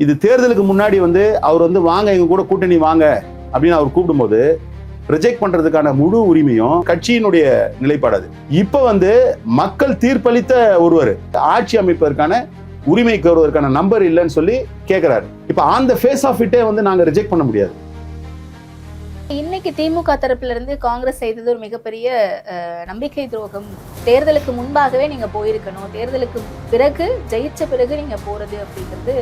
இது தேர்தலுக்கு முன்னாடி வந்து அவர் வந்து வாங்க எங்க கூட கூட்டணி வாங்க அப்படின்னு அவர் கூப்பிடும்போது ரிஜெக்ட் பண்றதுக்கான முழு உரிமையும் கட்சியினுடைய நிலைப்பாடு. அது இப்ப வந்து மக்கள் தீர்ப்பளித்த ஒருவர் ஆட்சி அமைப்பதற்கான உரிமை கோருவதற்கான நம்பர் இல்லைன்னு சொல்லி கேட்கிறாரு. இப்ப ஆன் த ஃபேஸ் ஆஃப் இட்டே வந்து நாங்க ரிஜெக்ட் பண்ண முடியாது. இன்னைக்கு திமுக தரப்புல இருந்து காங்கிரஸ் செய்தது ஒரு மிகப்பெரிய நம்பிக்கை துரோகம். தேர்தலுக்கு முன்பாகவே நீங்க போயிருக்கணும், தேர்தலுக்கு பிறகு ஜெயிச்ச பிறகு நீங்க போறது அப்படிங்கிறது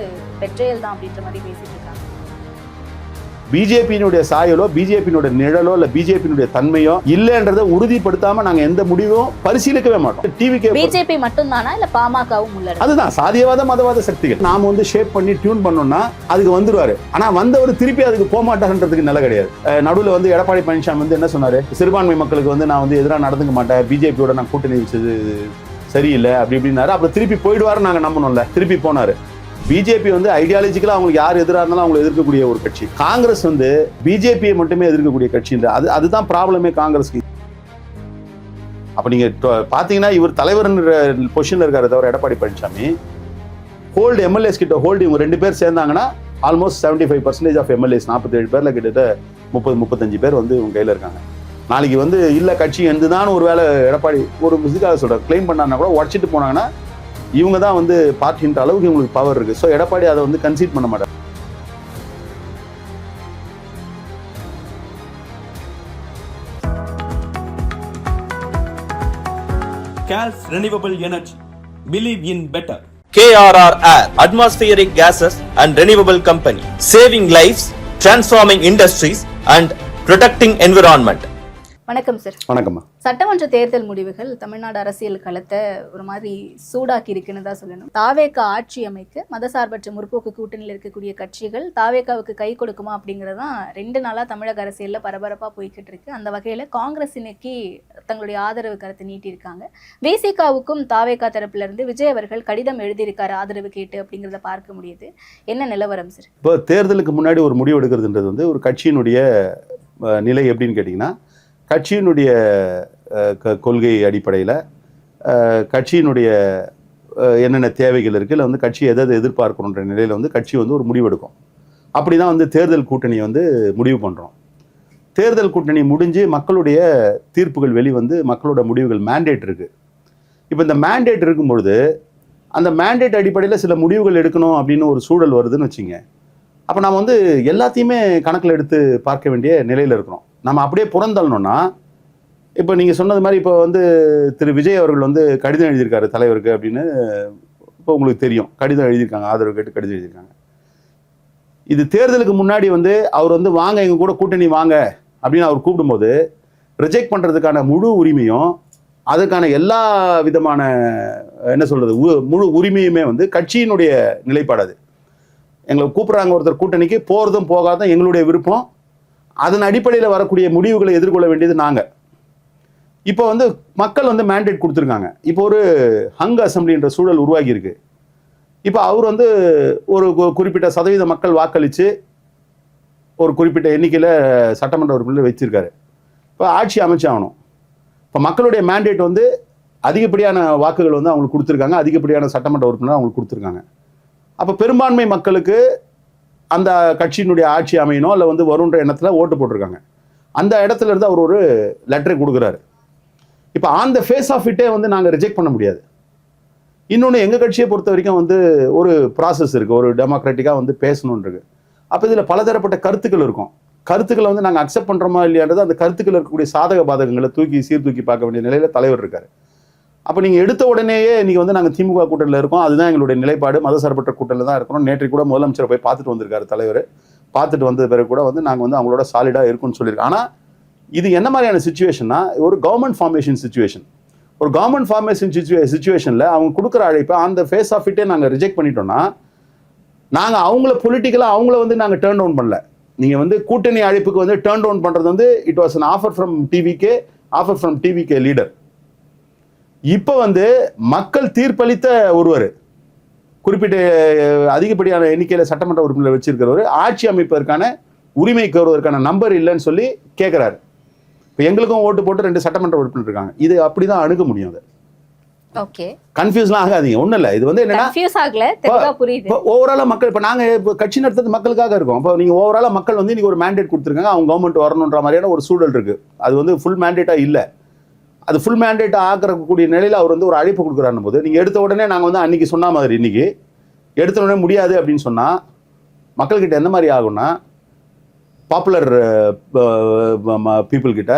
பெட்ரேயல் தான் அப்படின்ற மாதிரி பேசிட்டு இருக்காங்க. பிஜேபியினுடைய சாயலோ பிஜேபியினுடைய நிழலோ இல்ல பிஜேபியினுடைய தன்மையோ இல்லைன்றதை உறுதிப்படுத்தாம நாங்க எந்த முடிவும் பரிசீலிக்கவே மாட்டோம். பிஜேபி மட்டும் தானா இல்ல பாமகவும் உள்ள? அதுதான் சாதியவாத மதவாத சக்திகள். நாம வந்து ஷேப் பண்ணி டியூன் பண்ணோம்னா அதுக்கு வந்துருவாரு. ஆனா வந்தவர் திருப்பி அதுக்கு போக மாட்டாருன்றதுக்கு நிலை கிடையாது. நடுவில் வந்து எடப்பாடி பழனிசாமி வந்து என்ன சொன்னாரு, சிறுபான்மை மக்களுக்கு வந்து நான் வந்து எதிராக நடந்துக்க மாட்டேன், பிஜேபியோட நான் கூட்டணி வச்சது சரியில்லை அப்படி இப்படின்னாரு. அப்புறம் திருப்பி போயிடுவாரு நாங்க நம்பணும்ல, திருப்பி போனாரு. பிஜேபி வந்து ஐடியாலஜிக்கலா அவங்களுக்கு யார் எதிராக இருந்தாலும் அவங்களை எதிர்க்கக்கூடிய ஒரு கட்சி. காங்கிரஸ் வந்து பிஜேபியை மட்டுமே எதிர்க்கக்கூடிய கட்சி. அதுதான் ப்ராப்ளமே காங்கிரஸ்க்கு. அப்ப நீங்க பாத்தீங்கன்னா இவர் தலைவர் பொசிஷன்ல இருக்காரு தவிர எடப்பாடி பழனிசாமி ஹோல்டு எம்எல்ஏஸ் கிட்ட ஹோல்டு இவங்க 2 பேர் சேர்ந்தாங்கன்னா ஆல்மோஸ்ட் 75% ஆஃப் எம்எல்ஏஸ் 47 பேர்ல கிட்டத்தட்ட 30-35 பேர் வந்து இவங்க கையில இருக்காங்க. நாளைக்கு வந்து இல்ல கட்சி எந்துதான் ஒரு வேலை எடப்பாடி ஒரு மிஸ்காக சொல்ற கிளைம் பண்ணாங்கன்னா கூட உடச்சிட்டு போனாங்கன்னா இவங்க தான் வந்து பார்ட்டின்ற அளவுக்கு இவங்களுக்கு பவர் இருக்கு. ஸோ எடப்பாடி அதை வந்து கன்சீட் பண்ண மாட்டார். CALS Renewable Energy. Believe in better. KRR Air, atmospheric gases and renewable company, saving lives, transforming industries and protecting environment. வணக்கம் சார். வணக்கம்மா. சட்டமன்ற தேர்தல் முடிவுகள் தமிழ்நாடு அரசியல் களத்தை ஒரு மாதிரி சூடாக்கி இருக்குன்னு தான் சொல்லணும். தாவேகா ஆட்சி அமைக்க மதசார்பற்ற முற்போக்கு கூட்டணியில் இருக்கக்கூடிய கட்சிகள் தாவேகாவுக்கு கை கொடுக்குமா அப்படிங்கறதான் 2 நாளா தமிழக அரசியல்ல பரபரப்பா போய்கிட்டு இருக்கு. அந்த வகையில காங்கிரஸ் இன்னைக்கு தங்களுடைய ஆதரவு கருத்தை நீட்டியிருக்காங்க. விசிகாவுக்கும் தாவேகா தரப்புல இருந்து விஜய் அவர்கள் கடிதம் எழுதியிருக்காரு ஆதரவு கேட்டு அப்படிங்கிறத பார்க்க முடியுது. என்ன நிலவரம் சார்? இப்போ தேர்தலுக்கு முன்னாடி ஒரு முடிவு எடுக்கிறதுன்றது வந்து ஒரு கட்சியினுடைய நிலை எப்படின்னு கேட்டிங்கன்னா, கட்சியினுடைய கொள்கை அடிப்படையில் கட்சியினுடைய என்னென்ன தேவைகள் இருக்குது, இல்லை வந்து கட்சி எதை எதிர்பார்க்கணுன்ற நிலையில் வந்து கட்சி வந்து ஒரு முடிவெடுக்கும். அப்படி தான் வந்து தேர்தல் கூட்டணியை வந்து முடிவு பண்ணுறோம். தேர்தல் கூட்டணி முடிஞ்சு மக்களுடைய தீர்ப்புகள் வெளிவந்து மக்களோட முடிவுகள் மேண்டேட் இருக்குது. இப்போ இந்த மேண்டேட் இருக்கும்பொழுது அந்த மேண்டேட் அடிப்படையில் சில முடிவுகள் எடுக்கணும் அப்படின்னு ஒரு சூழல் வருதுன்னு வச்சுங்க. அப்போ நம்ம வந்து எல்லாத்தையுமே கணக்கில் எடுத்து பார்க்க வேண்டிய நிலையில் இருக்கிறோம். நம்ம அப்படியே புறந்தள்ளணும்னா, இப்போ நீங்கள் சொன்னது மாதிரி இப்போ வந்து திரு விஜய் அவர்கள் வந்து கடிதம் எழுதியிருக்காரு தலைவருக்கு அப்படின்னு இப்போ உங்களுக்கு தெரியும். கடிதம் எழுதியிருக்காங்க, ஆதரவு கேட்டு கடிதம் எழுதியிருக்காங்க. இது தேர்தலுக்கு முன்னாடி வந்து அவர் வந்து வாங்க எங்க கூட கூட்டணி வாங்க அப்படின்னு அவர் கூப்பிடும்போது ரிஜெக்ட் பண்ணுறதுக்கான முழு உரிமையும் அதுக்கான எல்லா விதமான என்ன சொல்கிறது முழு உரிமையுமே வந்து கட்சியினுடைய நிலைப்பாடு. அது எங்களை கூப்பிட்றாங்க ஒருத்தர் கூட்டணிக்கு, போகிறதும் போகாதும் எங்களுடைய விருப்பம். அதன் அடிப்படையில் வரக்கூடிய முடிவுகளை எதிர்கொள்ள வேண்டியது நாங்கள். இப்போ வந்து மக்கள் வந்து மேண்டேட் கொடுத்துருக்காங்க. இப்போ ஒரு ஹங் அசம்பிளின்ற சூழல் உருவாகி இருக்கு. இப்போ அவர் வந்து ஒரு குறிப்பிட்ட சதவீத மக்கள் வாக்களித்து ஒரு குறிப்பிட்ட எண்ணிக்கையில் சட்டமன்ற உறுப்பினர்கள் வச்சிருக்காரு. இப்போ ஆட்சி அமைச்சாகணும். இப்போ மக்களுடைய மேண்டேட் வந்து அதிகப்படியான வாக்குகள் வந்து அவங்களுக்கு கொடுத்துருக்காங்க, அதிகப்படியான சட்டமன்ற உறுப்பினர் அவங்களுக்கு கொடுத்துருக்காங்க. அப்போ பெரும்பான்மை மக்களுக்கு அந்த கட்சியினுடைய ஆட்சி அமையணும் இல்லை வந்து வருன்ற எண்ணத்தில் ஓட்டு போட்டிருக்காங்க. அந்த இடத்துல இருந்து அவர் ஒரு லெட்டரை கொடுக்குறாரு. இப்போ ஆன் த ஃபேஸ் ஆஃப் இட்டே வந்து நாங்கள் ரிஜெக்ட் பண்ண முடியாது. இன்னொன்று எங்கள் கட்சியை பொறுத்த வரைக்கும் வந்து ஒரு ப்ராசஸ் இருக்குது, ஒரு டெமோக்ராட்டிக்காக வந்து பேசணுன்றது. அப்போ இதில் பலதரப்பட்ட கருத்துக்கள் இருக்கும். கருத்துக்களை வந்து நாங்கள் அக்செப்ட் பண்ணுறோமா இல்லையான்றது அந்த கருத்துக்கள் இருக்கக்கூடிய சாதக பாதகங்களை சீர்தூக்கி பார்க்க வேண்டிய நிலையில் தலைவர் இருக்கார். அப்போ நீங்கள் எடுத்த உடனேயே நீங்கள் வந்து நாங்கள் திமுக கூட்டணியில் இருக்கோம், அதுதான் எங்களுடைய நிலைப்பாடு, மதசார்பற்ற கூட்டணியில் தான் இருக்கிறோம். நேற்றைக்கு கூட முதலமைச்சரை போய் பார்த்துட்டு வந்திருக்காரு தலைவர். பார்த்துட்டு வந்த பிறகு கூட வந்து நாங்கள் வந்து அவங்களோட சாலிடாக இருக்கும்னு சொல்லியிருக்கோம். ஆனால் இது என்ன மாதிரியான சிச்சுவேஷன்னா, ஒரு கவர்மெண்ட் ஃபார்மேஷன் சிச்சுவேஷன். ஒரு கவர்மெண்ட் ஃபார்மேஷன் சிச்சுவேஷனில் அவங்க கொடுக்குற அழைப்பை அந்த ஃபேஸ் ஆஃப் இட்டே நாங்கள் ரிஜெக்ட் பண்ணிட்டோம்னா, நாங்கள் அவங்கள பொலிட்டிக்கலாக அவங்கள வந்து நாங்கள் டேர்ன் டவுன் பண்ணல. நீங்கள் வந்து கூட்டணி அழைப்புக்கு வந்து டேர்ன் டவுன் பண்ணுறது வந்து it was an offer from TVK leader. இப்போ வந்து மக்கள் தீர்ப்பளித்த ஒருவர் குறிப்பிட்ட அதிகப்படியான எண்ணிக்கையில் சட்டமன்ற உறுப்பினர் வச்சிருக்கிறவர் ஆட்சி அமைப்பதற்கான உரிமை கோருவதற்கான நம்பர் இல்லைன்னு சொல்லி கேட்குறாரு. இப்போ எங்களுக்கும் ஓட்டு போட்டு 2 சட்டமன்ற உறுப்பினர் இருக்காங்க. இது அப்படி தான் அணுக முடியும். ஓகே, கன்ஃபியூஸ்லாம் ஆகாதீங்க, ஒன்றும் இல்லை. இது வந்து என்னன்னா கன்ஃபியூஸ் ஆகல, தெளிவா புரியுது. இப்போ ஓவராலாக மக்கள், இப்போ நாங்கள் இப்போ கட்சி நடத்துறது மக்களுக்காக இருக்கோம். இப்போ நீங்கள் ஓவராலாக மக்கள் வந்து இன்னைக்கு ஒரு மேண்டேட் கொடுத்துருக்காங்க, அவங்க கவர்மெண்ட் வரணுன்ற மாதிரியான ஒரு சூழல் இருக்குது. அது வந்து ஃபுல் மேண்டேட்டாக இல்லை. அது ஃபுல் மேண்டேட்டாக ஆக்கக்கூடிய நிலையில் அவர் வந்து ஒரு அழைப்பு கொடுக்குறாருன்னு போது நீங்கள் எடுத்த உடனே நாங்கள் வந்து அன்றைக்கி சொன்ன மாதிரி இன்றைக்கி எடுத்த உடனே முடியாது அப்படின்னு சொன்னால் மக்கள்கிட்ட எந்த மாதிரி ஆகும்னா, பாப்புலர் பீப்புள் கிட்ட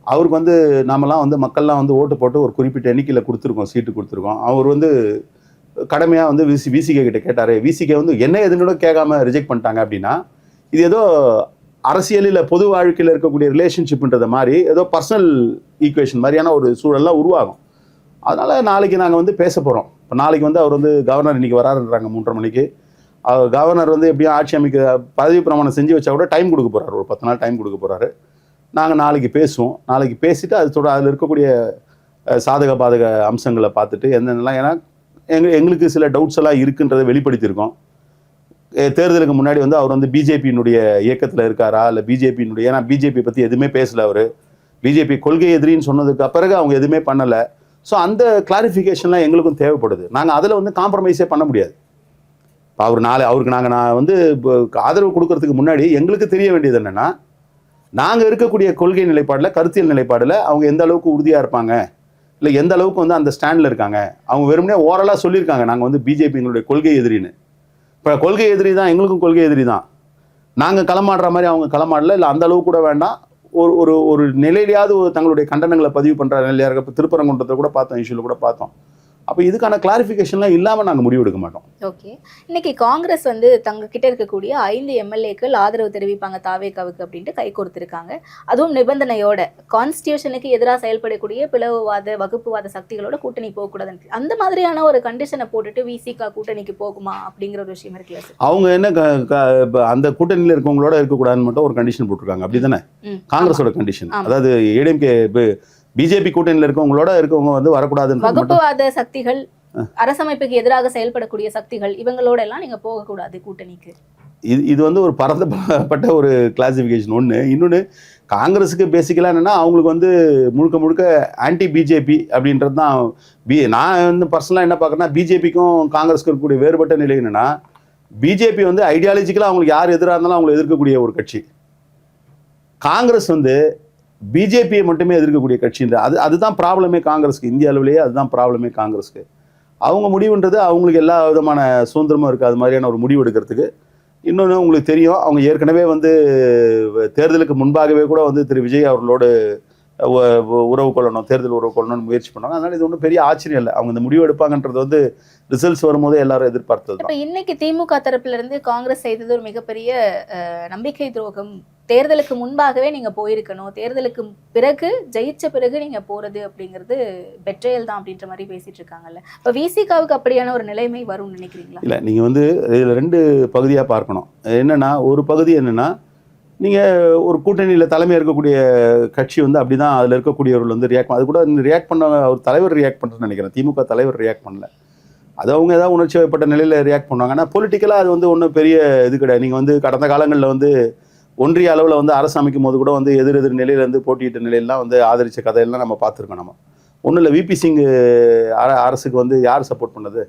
அவருக்கு வந்து நாமெல்லாம் வந்து மக்கள்லாம் வந்து ஓட்டு போட்டு ஒரு குறிப்பிட்ட எண்ணிக்கையில் கொடுத்துருக்கோம், சீட்டு கொடுத்துருக்கோம். அவர் வந்து கடமையாக வந்து விசிகே கிட்ட கேட்டார். விசிகே வந்து என்ன எதுன்னு கூட கேட்காம ரிஜெக்ட் பண்ணிட்டாங்க அப்படின்னா, இது ஏதோ அரசியலில் பொது வாழ்க்கையில் இருக்கக்கூடிய ரிலேஷன்ஷிப்ன்றத மாதிரி ஏதோ பர்சனல் ஈக்குவேஷன் மாதிரியான ஒரு சூழல்லாம் உருவாகும். அதனால் நாளைக்கு நாங்கள் வந்து பேச போகிறோம். இப்போ நாளைக்கு வந்து அவர் வந்து கவர்னர் இன்றைக்கி வராருன்றாங்க 3:30 மணிக்கு. அவர் கவர்னர் வந்து எப்படியும் ஆட்சி அமைக்க பதவி பிரமாணம் செஞ்சு வச்சா கூட டைம் கொடுக்க போகிறாரு, ஒரு 10 நாள் டைம் கொடுக்க போகிறாரு. நாங்கள் நாளைக்கு பேசுவோம். நாளைக்கு பேசிவிட்டு அதில் இருக்கக்கூடிய சாதக பாதக அம்சங்களை பார்த்துட்டு என்னென்னலாம், ஏன்னா எங்களுக்கு சில டவுட்ஸ் எல்லாம் இருக்குன்றதை வெளிப்படுத்தியிருக்கோம். தேர்தலுக்கு முன்னாடி வந்து அவர் வந்து பிஜேபியினுடைய இயக்கத்தில் இருக்காரா இல்லை பிஜேபியினுடைய, ஏன்னா பிஜேபி பற்றி எதுவுமே பேசலை அவர். பிஜேபி கொள்கை எதிரின்னு சொன்னதுக்கு பிறகு அவங்க எதுவுமே பண்ணலை. ஸோ அந்த கிளாரிஃபிகேஷன்லாம் எங்களுக்கும் தேவைப்படுது. நாங்கள் அதில் வந்து காம்ப்ரமைஸே பண்ண முடியாது. இப்போ அவருக்கு நான் வந்து ஆதரவு கொடுக்கறதுக்கு முன்னாடி எங்களுக்கு தெரிய வேண்டியது என்னென்னா, நாங்கள் இருக்கக்கூடிய கொள்கை நிலைப்பாடில், கருத்தியல் நிலைப்பாடில் அவங்க எந்த அளவுக்கு உறுதியாக இருப்பாங்க, இல்லை எந்த அளவுக்கு வந்து அந்த ஸ்டாண்டில் இருக்காங்க. அவங்க வெறுமனே ஓரலாக சொல்லியிருக்காங்க நாங்கள் வந்து பிஜேபி எங்களுடைய கொள்கை எதிரின்னு. இப்போ கொள்கை எதிரி தான், எங்களுக்கும் கொள்கை எதிரி தான். நாங்கள் களமாடுற மாதிரி அவங்க களமாடல, இல்லை அந்த அளவு கூட வேண்டாம். ஒரு நிலையிலையாவது தங்களுடைய கண்டனங்களை பதிவு பண்ணுற நிலையாக இருக்க. இப்போ திருப்பரங்குன்றத்தை கூட பார்த்தோம், இஷ்யூவில் கூட பார்த்தோம். அப்போ இதுக்கான கிளாரிஃபிகேஷன்லாம் இல்லாமல் நாங்கள் முடிவெடுக்க மாட்டோம். ஓகே, இன்னைக்கு காங்கிரஸ் வந்து தங்க கிட்ட இருக்கக்கூடிய 5 எம்எல்ஏக்கள் ஆதரவு தெரிவிப்பாங்க தாவேகாவுக்கு அப்படின்ட்டு கை கொடுத்திருக்காங்க. அதுவும் நிபந்தனையோட கான்ஸ்டியூஷனுக்கு எதிராக செயல்படக்கூடிய பிளவுவாத வகுப்புவாத சக்திகளோட கூட்டணி போகக்கூடாதுன்னு, அந்த மாதிரியான ஒரு கண்டிஷனை போட்டுட்டு விசிகா கூட்டணிக்கு போகுமா அப்படிங்கிற ஒரு விஷயம் இருக்குல்ல சார்? அவங்க என்ன அந்த கூட்டணியில் இருக்கவங்களோட இருக்கக்கூடாதுன்னு மட்டும் ஒரு கண்டிஷன் போட்டிருக்காங்க, அப்படி தானே காங்கிரஸோட கண்டிஷன்? அதாவது ஏடிஎம்கே பிஜேபி கூட்டணியில் இருக்கவங்களோட இருக்கவங்க வந்து வரக்கூடாதுன்னு, வகுப்புவாத சக்திகள், அரசமைப்புக்கு எதிராக செயல்படக்கூடிய சக்திகள், இவங்களோட எல்லாம் நீங்க போகக்கூடாது கூட்டணிக்கு. இது வந்து ஒரு பரந்தப்பட்ட ஒரு கிளாசிஃபிகேஷன் ஒன்று. இன்னொன்று, காங்கிரஸுக்கு பேசிக்கலாக என்னென்னா அவங்களுக்கு வந்து முழுக்க முழுக்க ஆன்டி பிஜேபி அப்படின்றது தான். நான் வந்து பர்சனலாக என்ன பார்க்குறேன்னா, பிஜேபிக்கும் காங்கிரஸுக்கு இருக்கக்கூடிய வேறுபட்ட நிலை என்னென்னா, பிஜேபி வந்து ஐடியாலஜிக்கலாக அவங்களுக்கு யார் எதிராக இருந்தாலும் அவங்களை எதிர்க்கக்கூடிய ஒரு கட்சி. காங்கிரஸ் வந்து பிஜேபியை மட்டுமே எதிர்க்கக்கூடிய கட்சின்ற அதுதான் ப்ராப்ளமே காங்கிரஸுக்கு. இந்திய அளவிலேயே அதுதான் ப்ராப்ளமே காங்கிரஸுக்கு. அவங்க முடிவுன்றது அவங்களுக்கு எல்லா விதமான சுதந்திரமும் இருக்குது அது மாதிரியான ஒரு முடிவு எடுக்கிறதுக்கு. இன்னொன்று உங்களுக்கு தெரியும், அவங்க ஏற்கனவே வந்து தேர்தலுக்கு முன்பாகவே கூட வந்து திரு விஜய் அவர்களோடு உறவு கொள்ளணும், தேர்தல் உறவு கொள்ளணும்னு முயற்சி பண்ணாங்க. அதனால் இது ஒன்றும் பெரிய ஆச்சரியம் இல்லை. அவங்க இந்த முடிவு எடுப்பாங்கன்றது வந்து ரிசல்ட்ஸ் வரும்போதே எல்லாரும் எதிர்பார்த்தது. இப்போ இன்னைக்கு திமுக தரப்புல இருந்து காங்கிரஸ் செய்தது ஒரு மிகப்பெரிய நம்பிக்கை துரோகம். தேர்தலுக்கு முன்பாகவே நீங்க போயிருக்கணும், தேர்தலுக்கு பிறகு ஜெயிச்ச பிறகு நீங்க போறது அப்படிங்கிறது பெட்ரேயல் தான் அப்படின்ற மாதிரி பேசிட்டு இருக்காங்கல்ல. இப்போ விசிகாவுக்கு அப்படியான ஒரு நிலைமை வரும்னு நினைக்கிறீங்களா? இல்லை, நீங்க வந்து இதில் 2 பகுதியாக பார்க்கணும். என்னன்னா, ஒரு பகுதி என்னன்னா, நீங்கள் ஒரு கூட்டணியில் தலைமையாக இருக்கக்கூடிய கட்சி வந்து அப்படி தான் அதில் இருக்கக்கூடியவர்கள் வந்து ரியாக்ட், அது கூட ரியாக்ட் பண்ண ஒரு தலைவர் ரியாக்ட் பண்ணுறேன்னு நினைக்கிறேன். திமுக தலைவர் ரியாக்ட் பண்ணல, அது அவங்க ஏதாவது உணர்ச்சி வயப்பட்ட நிலையில் ரியாக்ட் பண்ணுவாங்க. ஆனால் பொலிட்டிக்கலாக அது வந்து ஒன்றும் பெரிய இது கிடையாது. நீங்கள் வந்து கடந்த காலங்களில் வந்து ஒன்றிய அளவில் வந்து அரசு அமைக்கும் போது கூட வந்து எதிர் நிலையிலேருந்து போட்டியிட்ட நிலையெல்லாம் வந்து ஆதரித்த கதையெல்லாம் நம்ம பார்த்துருக்கோம். நம்ம ஒன்றும் இல்லை, விபி சிங் அரசுக்கு வந்து யார் சப்போர்ட் பண்ணது?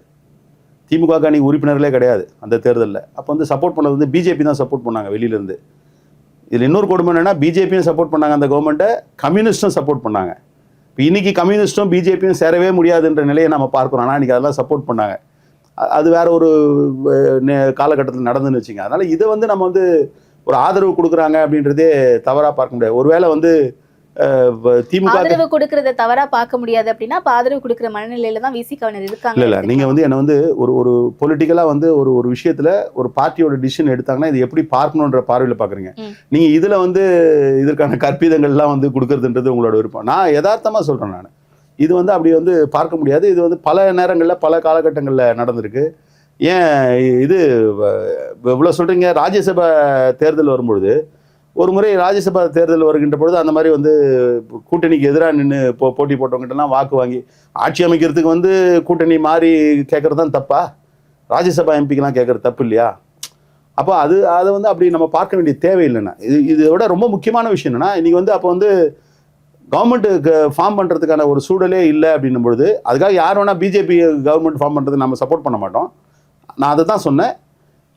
திமுக அன்றைக்கி உறுப்பினர்களே கிடையாது அந்த தேர்தலில். அப்போ வந்து சப்போர்ட் பண்ணது வந்து பிஜேபி தான் சப்போர்ட் பண்ணாங்க வெளியிலேருந்து. இதில் இன்னொரு கொடுமை என்னென்னா, பிஜேபியும் சப்போர்ட் பண்ணாங்க அந்த கவர்மெண்ட்டை, கம்யூனிஸ்ட்டும் சப்போர்ட் பண்ணாங்க. இப்போ இன்றைக்கி கம்யூனிஸ்ட்டும் பிஜேபியும் சேரவே முடியாதுன்ற நிலையை நம்ம பார்க்குறோம். ஆனால் இன்றைக்கி அதெல்லாம் சப்போர்ட் பண்ணாங்க. அது வேற ஒரு காலகட்டத்தில் நடந்துன்னு வச்சுங்க. அதனால் இதை வந்து நம்ம வந்து ஒரு ஆதரவு கொடுக்குறாங்க அப்படின்றதே தவறாக பார்க்க முடியாது. ஒருவேளை வந்து திமுக ஆதரவு கொடுக்கறத தவறா பார்க்க முடியாது அப்படின்னா, ஆதரவு கொடுக்குற மனநிலையில தான் விசிகாவினர் இருக்காங்க. இல்லை, நீங்கள் வந்து என்ன வந்து ஒரு பொலிட்டிக்கலாக வந்து ஒரு விஷயத்தில் ஒரு பார்ட்டியோட டிசிஷன் எடுத்தாங்கன்னா இது எப்படி பார்க்கணுன்ற பார்வையில் பார்க்குறீங்க. நீங்கள் இதில் வந்து இதற்கான கற்பிதங்கள்லாம் வந்து கொடுக்கறதுன்றது உங்களோட விருப்பம். நான் யதார்த்தமாக சொல்கிறேன். நான் இது வந்து அப்படி வந்து பார்க்க முடியாது. இது வந்து பல நேரங்களில் பல காலகட்டங்களில் நடந்திருக்கு. ஏன் இது இவ்வளோ சொல்கிறீங்க? ராஜ்யசபா தேர்தல் வரும்பொழுது, ஒரு முறை ராஜ்யசபா தேர்தல் வருகின்ற பொழுது அந்த மாதிரி வந்து கூட்டணிக்கு எதிராக நின்று போட்டி போட்டவங்ககிட்டலாம் வாக்கு வாங்கி ஆட்சி அமைக்கிறதுக்கு வந்து கூட்டணி மாறி கேட்குறது தான் தப்பா? ராஜ்யசபா எம்பிக்கெலாம் கேட்குறது தப்பு இல்லையா? அப்போ அதை வந்து அப்படி நம்ம பார்க்க வேண்டிய தேவையில்லைன்னா, இதோட ரொம்ப முக்கியமான விஷயம் என்னென்னா, இன்றைக்கி வந்து அப்போ வந்து கவர்மெண்ட்டுக்கு ஃபார்ம் பண்ணுறதுக்கான ஒரு சூழலே இல்லை அப்படின்னும் பொழுது அதுக்காக யார் வேணால் பிஜேபி கவர்மெண்ட் ஃபார்ம் பண்ணுறதுக்கு நம்ம சப்போர்ட் பண்ண மாட்டோம். நான் அதை தான் சொன்னேன்.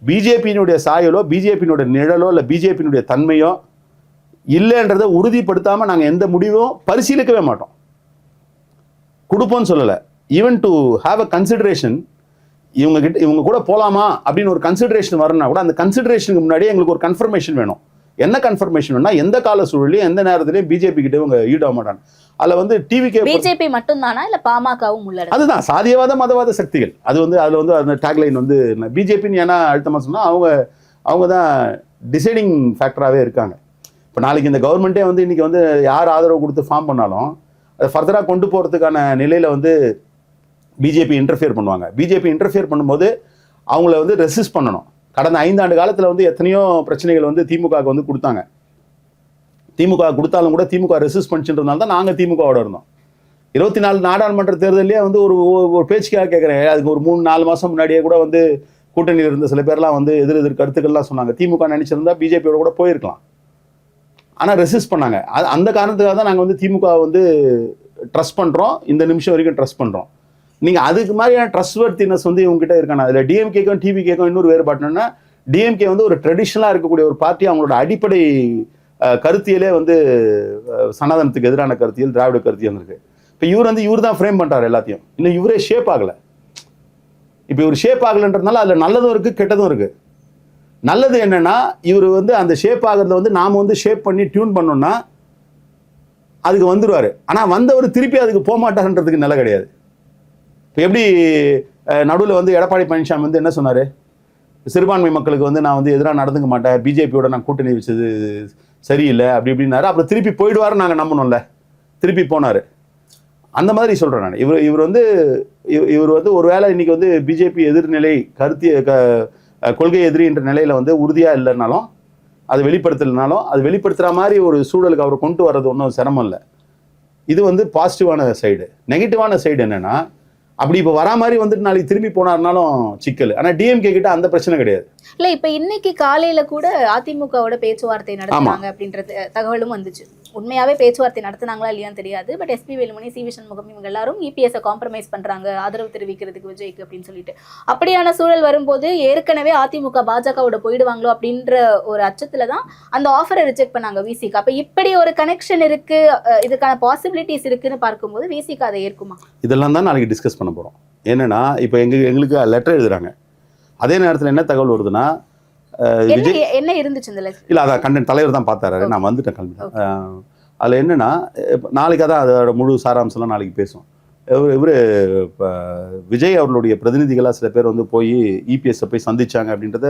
பிஜேபியினுடைய சாயலோ பிஜேபியினுடைய நிழலோ இல்லை பிஜேபியினுடைய தன்மையோ இல்லைன்றதை உறுதிப்படுத்தாமல் நாங்கள் எந்த முடிவும் பரிசீலிக்கவே மாட்டோம். கொடுப்போம்னு சொல்லலை. Even to have a consideration, இவங்க கூட போகலாமா அப்படின்னு ஒரு கன்சிடரேஷன் வரணும்னா கூட அந்த கன்சிடரேஷனுக்கு முன்னாடியே எங்களுக்கு ஒரு கன்ஃபர்மேஷன் வேணும். என்ன கன்ஃபர்மேஷன் வேணும்னா எந்த கால சூழலையும் எந்த நேரத்திலையும் பிஜேபி கிட்ட இவங்க ஈடாக மாட்டாங்க. அதில் வந்து டிவிகே பிஜேபி மட்டும் தானா இல்லை பாமகவும் உள்ளது? அதுதான் சாதியவாத மதவாத சக்திகள். அது வந்து அதில் வந்து அந்த டேக்லைன் வந்து பிஜேபின்னு ஏன்னா அழுத்தமாக சொன்னால் அவங்க தான் டிசைடிங் ஃபேக்டராகவே இருக்காங்க. இப்போ நாளைக்கு இந்த கவர்மெண்ட்டே வந்து இன்றைக்கி வந்து யார் ஆதரவு கொடுத்து ஃபார்ம் பண்ணாலும் அதை ஃபர்தராக கொண்டு போகிறதுக்கான நிலையில் வந்து பிஜேபி இன்டர்ஃபியர் பண்ணுவாங்க. பிஜேபி இன்டர்ஃபியர் பண்ணும்போது அவங்கள வந்து ரெசிஸ்ட் பண்ணணும். கடந்த 5 ஆண்டு காலத்தில் வந்து எத்தனையோ பிரச்சனைகள் வந்து திமுகவுக்கு வந்து கொடுத்தாங்க. திமுக கொடுத்தாலும் கூட திமுக ரெசிஸ்ட் பண்ணிச்சுன்றதுனால தான் நாங்கள் திமுகவோட இருந்தோம். 24 நாடாளுமன்ற தேர்தலே வந்து ஒரு பேச்சுக்காக கேட்குறேன். அதுக்கு ஒரு 3-4 மாதம் முன்னாடியே கூட வந்து கூட்டணியில் இருந்த சில பேர்லாம் வந்து எதிர் கருத்துக்கள்லாம் சொன்னாங்க. திமுக நினைச்சிருந்தா பிஜேபியோட கூட போயிருக்கலாம். ஆனால் ரெசிஸ்ட் பண்ணாங்க. அந்த காரணத்துக்காக தான் நாங்கள் வந்து திமுக வந்து ட்ரஸ்ட் பண்ணுறோம். இந்த நிமிஷம் வரைக்கும் ட்ரஸ்ட் பண்ணுறோம். நீங்கள் அதுக்கு மாதிரியான ட்ரஸ்ட்வர்த்தினஸ் வந்து இவங்ககிட்ட இருக்கானா? அதில் டிஎம்கேக்கும் டிவிகேக்கும் இன்னொரு வேறுபாட்டுன்னா டிஎம்கே வந்து ஒரு ட்ரெடிஷ்னலாக இருக்கக்கூடிய ஒரு பார்ட்டி. அவங்களோட அடிப்படை கருத்தியலே வந்து சனாதனத்துக்கு எதிரான கருத்தியல், திராவிட கருத்தியல் இருக்கு. இப்போ இவர் தான் ஃப்ரேம் பண்ணுறாரு எல்லாத்தையும். இன்னும் இவரே ஷேப் ஆகலை. இப்போ இவர் ஷேப் ஆகலைன்றதுனால அதில் நல்லதும் இருக்குது கெட்டதும் இருக்குது. நல்லது என்னன்னா இவர் வந்து அந்த ஷேப் ஆகிறத வந்து நாம் வந்து ஷேப் பண்ணி டியூன் பண்ணோம்னா அதுக்கு வந்துடுவார். ஆனால் வந்தவர் திருப்பி அதுக்கு போக மாட்டார்ன்றதுக்கு நிலை கிடையாது. இப்போ எப்படி நடுவில் வந்து எடப்பாடி பழனிசாமி வந்து என்ன சொன்னார்? சிறுபான்மை மக்களுக்கு வந்து நான் வந்து எதிராக நடந்துக்க மாட்டேன், பிஜேபியோட நான் கூட்டணி வச்சது சரியில்லை அப்படி இப்படின்னாரு. அப்புறம் திருப்பி போயிடுவார் நாங்கள் நம்பணும்ல, திருப்பி போனார். அந்த மாதிரி சொல்கிறேன் நான். இவர் வந்து ஒரு வேளை இன்னைக்கு வந்து பிஜேபி எதிர்நிலை கொள்கை எதிரி என்ற நிலையில் வந்து உறுதியாக இல்லைனாலும் அது வெளிப்படுத்தலைனாலும் அது வெளிப்படுத்துகிற மாதிரி ஒரு சூழலுக்கு அவரை கொண்டு வர்றது ஒன்றும் சிரமம் இல்லை. இது வந்து பாசிட்டிவான சைடு. நெகட்டிவான சைடு என்னென்னா அப்படி இப்போ வரா மாதிரி வந்துட்டு நாளைக்கு திரும்பி போனார்னாலும் சிக்கல். ஆனால் டிஎம்கே கிட்ட அந்த பிரச்சனை கிடையாது. இல்ல இப்ப இன்னைக்கு காலையில கூட அதிமுகவோட பேச்சுவார்த்தை நடத்துறாங்க அப்படின்றது தகவலும் வந்துச்சு. உண்மையாவே பேச்சுவார்த்தை நடத்துனாங்களா இல்லையான்னு தெரியாது. But SP Velumani, CV. Shanmugam இவங்க எல்லாரும் இபிஎஸ் காம்ப்ரமைஸ் பண்றாங்க ஆதரவு தெரிவிக்கிறதுக்கு விஜய்க்கு அப்படின்னு சொல்லிட்டு. அப்படியான சூழல் வரும்போது ஏற்கனவே அதிமுக பாஜகவோட போயிடுவாங்களோ அப்படின்ற ஒரு அச்சத்துல தான் அந்த ஆஃபரை ரிஜெக்ட் பண்ணாங்க விசிக்கு. அப்ப இப்படி ஒரு கனெக்ஷன் இருக்கு, இதுக்கான பாசிபிலிட்டிஸ் இருக்குன்னு பார்க்கும்போது விசிக்கு அதை ஏற்குமா? இதெல்லாம் தான் நாளைக்கு டிஸ்கஸ் பண்ண போறோம். என்னன்னா இப்போ எங்களுக்கு லெட்டர் எழுதுறாங்க. அதே நேரத்தில் என்ன தகவல் வருதுன்னா என்ன இருந்துச்சு இந்த லெட்டர்? இல்லை அதான் கண்டென்ட் தலைவர் தான் பார்த்தாரு. நான் வந்துட்டேன் கிளம்பி. அதில் என்னன்னா நாளைக்கு அதான் அதோட முழு சாராம்சம்லாம் நாளைக்கு பேசுவோம். இவர் விஜய் அவர்களுடைய பிரதிநிதிகளாக சில பேர் வந்து போய் இபிஎஸ்ஸை போய் சந்திச்சாங்க அப்படின்றத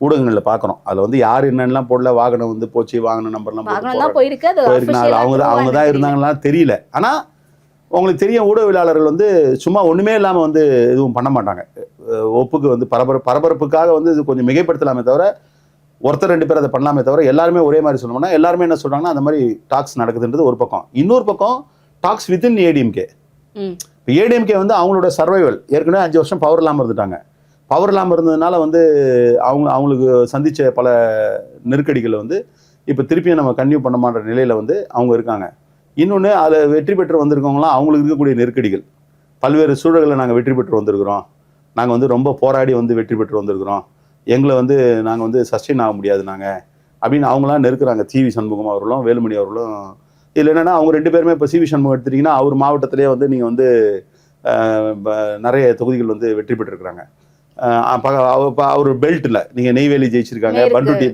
ஊடகங்களில் பார்க்குறோம். அதில் வந்து யார் என்னென்னலாம் போடல, வாகனம் வந்து போச்சு, வாகன நம்பர்லாம் போயிருக்குன்னா அவங்க தான் இருந்தாங்களா தெரியல. ஆனால் உங்களுக்கு தெரியும் ஊடகவியலாளர்கள் வந்து சும்மா ஒன்றுமே இல்லாமல் வந்து எதுவும் பண்ண மாட்டாங்க. ஒப்புக்கு வந்து பரபரப்புக்காக வந்து இது கொஞ்சம் மிகைப்படுத்தலாமே தவிர ஒருத்தர் 2 பேர் அதை பண்ணலாமே தவிர எல்லாருமே ஒரே மாதிரி சொல்லணும்னா எல்லாருமே என்ன சொல்கிறாங்கன்னா அந்த மாதிரி டாக்ஸ் நடக்குதுன்றது ஒரு பக்கம். இன்னொரு பக்கம் டாக்ஸ் வித்தின் ஏடிஎம்கே. இப்போ ஏடிஎம்கே வந்து அவங்களோட சர்வைவல் ஏற்கனவே 5 வருஷம் பவர் இல்லாமல் இருந்துட்டாங்க. பவர் இல்லாமல் இருந்ததுனால வந்து அவங்களுக்கு சந்தித்த பல நெருக்கடிகளை வந்து இப்போ திருப்பியும் நம்ம கன்டினியூ பண்ண மாட்ட நிலையில் வந்து அவங்க இருக்காங்க. இன்னொன்று அதில் வெற்றி பெற்று வந்திருக்கவங்களாம் அவங்களுக்கு இருக்கக்கூடிய நெருக்கடிகள், பல்வேறு சூழல்களை நாங்கள் வெற்றி பெற்று வந்திருக்கிறோம், நாங்கள் வந்து ரொம்ப போராடி வந்து வெற்றி பெற்று வந்திருக்கிறோம், எங்களை வந்து நாங்கள் வந்து சஸ்டெயின் ஆக முடியாது நாங்கள் அப்படின்னு அவங்களாம் நெருக்கிறாங்க. சி.வி. சண்முகம் அவர்களும் வேலுமணி அவர்களும். இதில் என்னென்னா அவங்க 2 பேருமே இப்போ சி.வி. சண்முகம் எடுத்துட்டிங்கன்னா அவர் மாவட்டத்திலே வந்து நீங்கள் வந்து நிறைய தொகுதிகள் வந்து வெற்றி பெற்றிருக்கிறாங்க. அவர் பெல்ட்டில் நீங்கள் நெய்வேலி ஜெயிச்சிருக்காங்க,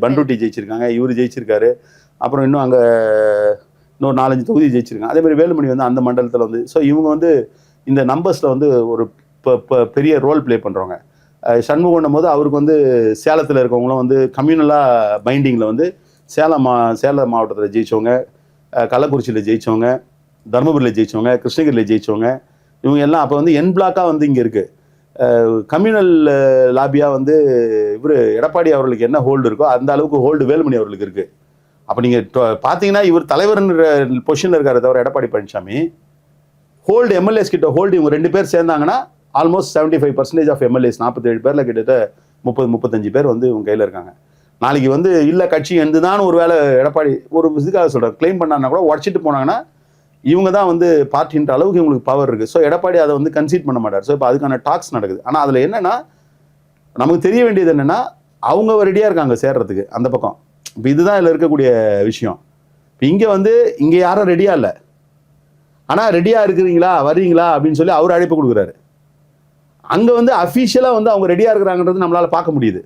பண்ருட்டி ஜெயிச்சிருக்காங்க, இவர் ஜெயிச்சிருக்காரு. அப்புறம் இன்னும் அங்கே இன்னொரு 4-5 தொகுதி ஜெயிச்சிருக்காங்க. அதே மாதிரி வேலுமணி வந்து அந்த மண்டலத்தில் வந்து. ஸோ இவங்க வந்து இந்த நம்பர்ஸில் வந்து ஒரு பெரிய ரோல் ப்ளே பண்ணுறவங்க. சண்முகம்னும் போது அவருக்கு வந்து சேலத்தில் இருக்கவங்களும் வந்து கம்யூனலாக பைண்டிங்கில் வந்து சேலம் மாவட்டத்தில் ஜெயித்தவங்க, கள்ளக்குறிச்சியில் ஜெயித்தவங்க, தருமபுரியில் ஜெயித்தவங்க, கிருஷ்ணகிரியில் ஜெயித்தவங்க, இவங்க எல்லாம் அப்போ வந்து என் பிளாக்காக வந்து இங்கே இருக்குது. கம்யூனல் லாபியாக வந்து இவர் எடப்பாடி அவர்களுக்கு என்ன ஹோல்டு இருக்கோ அந்த அளவுக்கு ஹோல்டு வேலுமணி அவர்களுக்கு இருக்குது. அப்போ நீங்கள் பார்த்தீங்கன்னா இவர் தலைவர்ன்ற பொசிஷனில் இருக்காரு தவிர எடப்பாடி பழனிசாமி ஹோல்டு எம்எல்ஏஸ் கிட்ட ஹோல்டு இவங்க 2 பேர் சேர்ந்தாங்கன்னா ஆல்மோஸ்ட் 75% ஆஃப் எம்எல்ஏஸ் 47 பேரில் கிட்டத்தட்ட 30-35 பேர் வந்து இவங்க கையில் இருக்காங்க. நாளைக்கு வந்து இல்லை கட்சி எந்துதான் ஒரு வேளை எடப்பாடி ஒரு இதுக்காக சொல்கிறேன் கிளைம் பண்ணாங்கன்னா கூட உடச்சிட்டு போனாங்கன்னா இவங்க தான் வந்து பார்ட்டின்ற அளவுக்கு இவங்களுக்கு பவர் இருக்குது. ஸோ எடப்பாடி அதை வந்து கன்சீட் பண்ண மாட்டார். ஸோ இப்போ அதுக்கான டாக்ஸ் நடக்குது. ஆனால் அதில் என்னென்னா நமக்கு தெரிய வேண்டியது என்னென்னா அவங்க ரெடியாக இருக்காங்க சேர்றதுக்கு அந்த பக்கம். இப்போ இதுதான் இதில் இருக்கக்கூடிய விஷயம். இப்போ இங்கே வந்து இங்கே யாரும் ரெடியாக இல்லை, ஆனால் ரெடியாக இருக்கிறீங்களா வர்றீங்களா அப்படின்னு சொல்லி அவர் அழைப்பு கொடுக்குறாரு. அங்கே வந்து அஃபீஷியலாக வந்து அவங்க ரெடியாக இருக்கிறாங்கன்றது நம்மளால் பார்க்க முடியுது.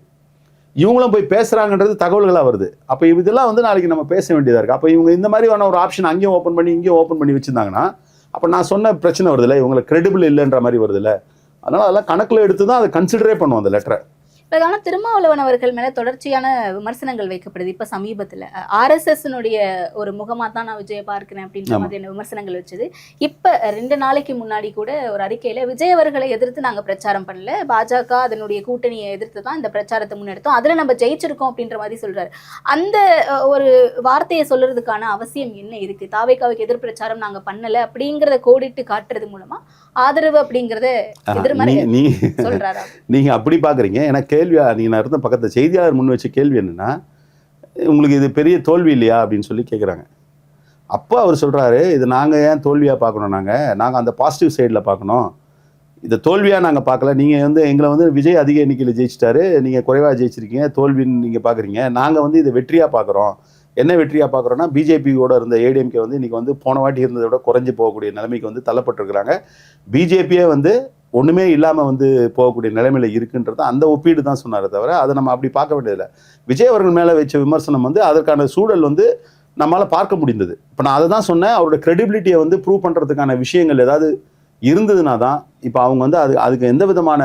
இவங்களும் போய் பேசுகிறாங்கன்றது தகவல்களாக வருது. அப்போ இதெல்லாம் வந்து நாளைக்கு நம்ம பேச வேண்டியதாக இருக்குது. அப்போ இவங்க இந்த மாதிரியான ஒரு ஆப்ஷன் அங்கேயும் ஓப்பன் பண்ணி இங்கேயும் ஓப்பன் பண்ணி வச்சுருந்தாங்கன்னா அப்போ நான் சொன்ன பிரச்சனை வருதில்ல, இவங்களை கிரெடிபிள் இல்லைன்ற மாதிரி வருதில்ல. அதனால் அதெல்லாம் கணக்கில் எடுத்து தான் அதை கன்சிடரே பண்ணுவோம் அந்த லெட்டரை. ஆனால் திருமாவளவன் அவர்கள் மேலே தொடர்ச்சியான விமர்சனங்கள் வைக்கப்படுது. இப்போ சமீபத்தில் ஆர்எஸ்எஸ்னுடைய ஒரு முகமாக தான் நான் விஜயை பார்க்கிறேன் அப்படின்ற மாதிரியான விமர்சனங்கள் வச்சது. இப்போ 2 நாளைக்கு முன்னாடி கூட ஒரு அறிக்கையில் விஜய் அவர்களை எதிர்த்து நாங்கள் பிரச்சாரம் பண்ணல, பாஜக அதனுடைய கூட்டணியை எதிர்த்து தான் இந்த பிரச்சாரத்தை முன்னெடுத்தோம், அதில் நம்ம ஜெயிச்சிருக்கோம் அப்படின்ற மாதிரி சொல்கிறார். அந்த ஒரு வார்த்தையை சொல்கிறதுக்கான அவசியம் என்ன இருக்குது? தாவேகாவுக்கு எதிர் பிரச்சாரம் நாங்கள் பண்ணலை அப்படிங்கிறத கோடிட்டு காட்டுறது மூலமாக ஆதரவு அப்படிங்கிறத எதிர்மறை சொல்கிறாரா? நீங்கள் அப்படி பார்க்குறீங்க. எனக்கு கேள்வியா நீங்கள் நான் இருந்த பக்கத்தில் செய்தியாளர் முன் வச்ச கேள்வி என்னென்னா, உங்களுக்கு இது பெரிய தோல்வி இல்லையா அப்படின்னு சொல்லி கேட்குறாங்க. அப்போ அவர் சொல்கிறாரு, இது நாங்கள் ஏன் தோல்வியாக பார்க்கணும், நாங்கள் அந்த பாசிட்டிவ் சைடில் பார்க்கணும், இதை தோல்வியாக நாங்கள் பார்க்கல. நீங்கள் வந்து எங்களை வந்து விஜய் அதிக எண்ணிக்கையில் ஜெயிச்சிட்டாரு, நீங்கள் குறைவாக ஜெயிச்சிருக்கீங்க, தோல்வின்னு நீங்கள் பார்க்குறீங்க. நாங்கள் வந்து இதை வெற்றியாக பார்க்குறோம். என்ன வெற்றியாக பார்க்குறோன்னா, பிஜேபியோட இருந்த ஏடிஎம்கே வந்து இன்றைக்கி வந்து போன வாட்டி இருந்ததை விட குறைஞ்சி போகக்கூடிய நிலைமைக்கு வந்து தள்ளப்பட்டிருக்கிறாங்க. பிஜேபியே வந்து ஒன்றுமே இல்லாமல் வந்து போகக்கூடிய நிலைமையில் இருக்குன்றது அந்த ஒப்பீடு தான் சொன்னாரே தவிர அதை நம்ம அப்படி பார்க்க வேண்டியதில்லை. விஜய் அவர்கள் மேலே வச்ச விமர்சனம் வந்து அதற்கான சூழல் வந்து நம்மளால் பார்க்க முடிந்தது. இப்போ நான் அதை தான் சொன்னேன், அவரோட கிரெடிபிலிட்டியை வந்து ப்ரூவ் பண்ணுறதுக்கான விஷயங்கள் ஏதாவது இருந்ததுனா தான் இப்போ அவங்க வந்து அதுக்கு எந்த விதமான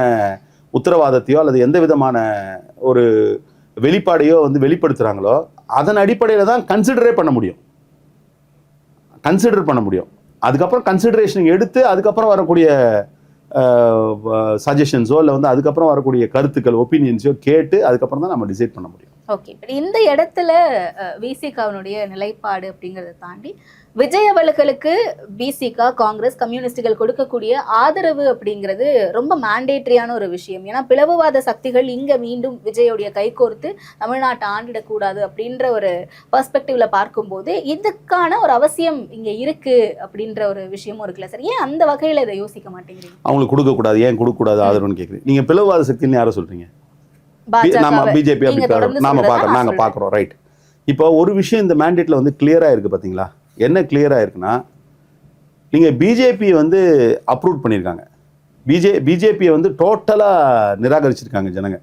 உத்தரவாதத்தையோ அல்லது எந்த விதமான ஒரு வெளிப்பாடையோ வந்து வெளிப்படுத்துகிறாங்களோ அதன் அடிப்படையில் தான் கன்சிடர் பண்ண முடியும். அதுக்கப்புறம் கன்சிடரேஷன் எடுத்து அதுக்கப்புறம் வரக்கூடிய சஜஷன்ஸோ இல்லை வந்து அதுக்கப்புறம் வரக்கூடிய கருத்துக்கள் ஒப்பீனியன்ஸோ கேட்டு அதுக்கப்புறம் தான் நம்ம டிசைட் பண்ண முடியும். ஓகே, இந்த இடத்துல விசிகாவினுடைய நிலைப்பாடு அப்படிங்கிறத தாண்டி விஜய் அவர்களுக்கு விசிகா, காங்கிரஸ், கம்யூனிஸ்டுகள் கொடுக்கக்கூடிய ஆதரவு அப்படிங்கிறது ரொம்ப மேண்டேட்ரியான ஒரு விஷயம். ஏன்னா பிளவுவாத சக்திகள் இங்கே மீண்டும் விஜயோடைய கைகோர்த்து தமிழ்நாட்டை ஆண்டிடக்கூடாது அப்படின்ற ஒரு பெர்ஸ்பெக்டிவ்ல பார்க்கும்போது இதுக்கான ஒரு அவசியம் இங்கே இருக்கு அப்படின்ற ஒரு விஷயமும் இருக்குல்ல சார்? ஏன் அந்த வகையில் இதை யோசிக்க மாட்டேங்கிறீங்க? அவங்களுக்கு கொடுக்கக்கூடாது, ஏன் கொடுக்கக்கூடாது ஆதரவுன்னு கேட்குறீங்க. நீங்கள் பிளவுவாத சக்தின்னு யாரை சொல்கிறீங்க? நம்ம பிஜேபி அப்படி நாம பார்க்குறோம். ரைட். இப்போ ஒரு விஷயம் இந்த மேண்டேட்ல வந்து கிளியராக இருக்குது பார்த்தீங்களா? என்ன கிளியராக இருக்குன்னா, நீங்கள் பிஜேபி வந்து அப்ரூவ் பண்ணியிருக்காங்க, பிஜேபியை வந்து டோட்டலாக நிராகரிச்சிருக்காங்க ஜனங்க.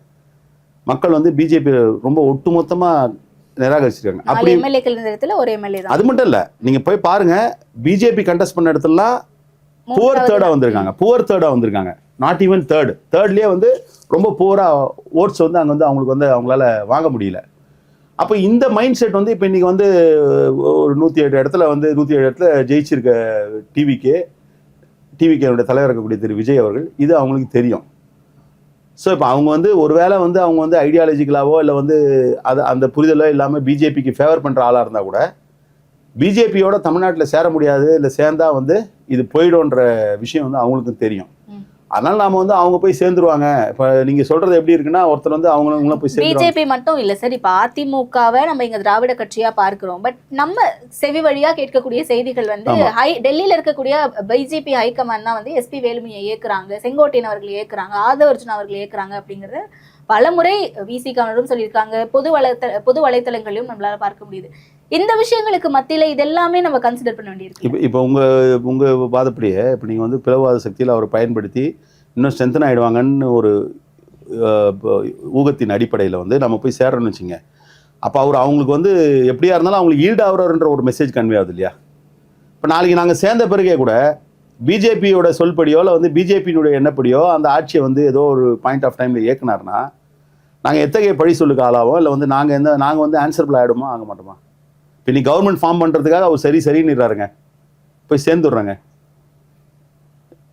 மக்கள் வந்து பிஜேபி ரொம்ப ஒட்டுமொத்தமாக நிராகரிச்சிருக்காங்க. அப்படி அது மட்டும் இல்லை, நீங்கள் போய் பாருங்க, பிஜேபி கண்டெஸ்ட் பண்ண இடத்துலலாம் புவர் தேர்டாக வந்திருக்காங்க. நாட் ஈவன் தேர்ட்லேயே வந்து ரொம்ப புவராக ஓட்ஸ் வந்து அங்கே வந்து அவங்களுக்கு வந்து அவங்களால வாங்க முடியல. அப்போ இந்த மைண்ட் செட் வந்து இப்போ இன்றைக்கி வந்து ஒரு 107 இடத்துல ஜெயிச்சிருக்க டிவிகேனுடைய தலைவர் இருக்கக்கூடிய திரு விஜய் அவர்கள், இது அவங்களுக்கு தெரியும். ஸோ இப்போ அவங்க வந்து ஒரு வேளை வந்து அவங்க வந்து ஐடியாலஜிக்கலாவோ இல்லை வந்து அந்த புரிதலோ இல்லாமல் பிஜேபிக்கு ஃபேவர் பண்ணுற ஆளாக இருந்தால் கூட பிஜேபியோட தமிழ்நாட்டில் சேர முடியாது, இல்லை சேர்ந்தா வந்து இது போயிடும்ன்ற விஷயம் வந்து அவங்களுக்கும் தெரியும். அதனால நாம வந்து அவங்க போய் சேர்ந்துருவாங்க. இப்போ நீங்க சொல்றது எப்படி இருக்குன்னா, ஒருத்தர் வந்து அவங்களும் போய் சேர்ந்து பிஜேபி மட்டும் இல்லை சார், இப்போ அதிமுகவை நம்ம இங்க திராவிட கட்சியா பார்க்கிறோம். பட் நம்ம செவி வழியா கேட்கக்கூடிய செய்திகள் வந்து டெல்லியில இருக்கக்கூடிய பிஜேபி ஹைகமாண்ட் தான் வந்து எஸ்பி வேலுமணியை இயக்குறாங்க, செங்கோட்டையன் அவர்கள் இயக்குறாங்க, ஆதவர்ஜுன் அவர்கள் இயக்குறாங்க அப்படிங்கறத பலமுறை விசிகாவினரும் சொல்லியிருக்காங்க. பொது வலைத்தளங்களையும் நம்மளால பார்க்க முடியுது. இந்த விஷயங்களுக்கு மத்தியில இதெல்லாமே நம்ம கன்சிடர் பண்ண வேண்டியிருக்கு. இப்போ உங்க வாதப்படியே இப்போ நீங்க வந்து பிளவுவாத சக்தியில் அவர் பயன்படுத்தி இன்னும் ஸ்ட்ரென்தன் ஆகிடுவாங்கன்னு ஒரு ஊகத்தின் அடிப்படையில் வந்து நம்ம போய் சேரணும்னு வச்சுங்க. அப்போ அவங்களுக்கு வந்து எப்படியா இருந்தாலும் அவங்களுக்கு ஈல்டு ஆகிறன்ற ஒரு மெசேஜ் கன்வே ஆகுது இல்லையா? இப்போ நாளைக்கு நாங்கள் சேர்ந்த பிறகே கூட பிஜேபியோட சொல்படியோ இல்லை வந்து பிஜேபியினுடைய எண்ணப்படியோ அந்த ஆட்சியை வந்து ஏதோ ஒரு பாயிண்ட் ஆஃப் டைமில் இயக்குனார்னா நாங்கள் எத்தகைய பழி சொல்லுக்கு ஆளாவோம், இல்லை வந்து நாங்கள் வந்து ஆன்சரபிள் ஆகிடுமா, ஆக மாட்டோமா? இப்போ நீ கவர்மெண்ட் ஃபார்ம் பண்ணுறதுக்காக அவர் சரின்னுறாருங்க, போய் சேர்ந்துடுறாங்க.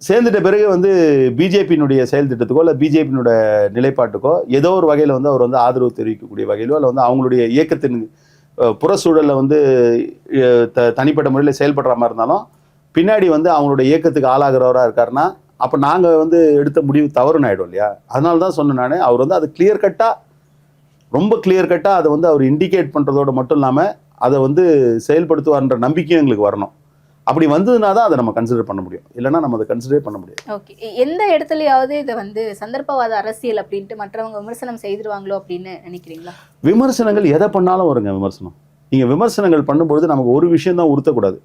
சேர்ந்துட்ட பிறகு வந்து பிஜேபியினுடைய செயல் திட்டத்துக்கோ இல்லை பிஜேபியினுடைய நிலைப்பாட்டுக்கோ ஏதோ ஒரு வகையில் வந்து அவர் வந்து ஆதரவு தெரிவிக்கக்கூடிய வகையிலோ இல்லை வந்து அவங்களுடைய இயக்கத்தின் புற சூழலில் வந்து தனிப்பட்ட முறையில் செயல்படுற மாதிரி இருந்தாலும் பின்னாடி வந்து அவங்களுடைய இயக்கத்துக்கு ஆளாகிறவராக இருக்காருன்னா அப்போ நாங்கள் வந்து எடுத்த முடிவு தவறுன்னு ஆகிடும் இல்லையா? அதனால தான் சொன்னேன் நான், அவர் வந்து அது ரொம்ப கிளியர் கட்டாக அதை வந்து அவர் இண்டிகேட் பண்ணுறதோடு மட்டும் இல்லாமல் அதை வந்து செயல்படுத்துவார்ன்ற நம்பிக்கையும் எங்களுக்கு வரணும். அப்படி வந்ததுனா தான் அதை நம்ம கன்சிடர் பண்ண முடியும், இல்லைன்னா நம்ம அதை கன்சிடரே பண்ண முடியாது. ஓகே, எந்த இடத்துலயாவது இதை வந்து சந்தர்ப்பவாத அரசியல் அப்படின்ட்டு மற்றவங்க விமர்சனம் செய்திருவாங்களோ அப்படின்னு நினைக்கிறீங்களா? விமர்சனங்கள் எதை பண்ணாலும் வருங்க விமர்சனம். நீங்கள் விமர்சனங்கள் பண்ணும்பொழுது நமக்கு ஒரு விஷயம் தான் உறுத்தக்கூடாது.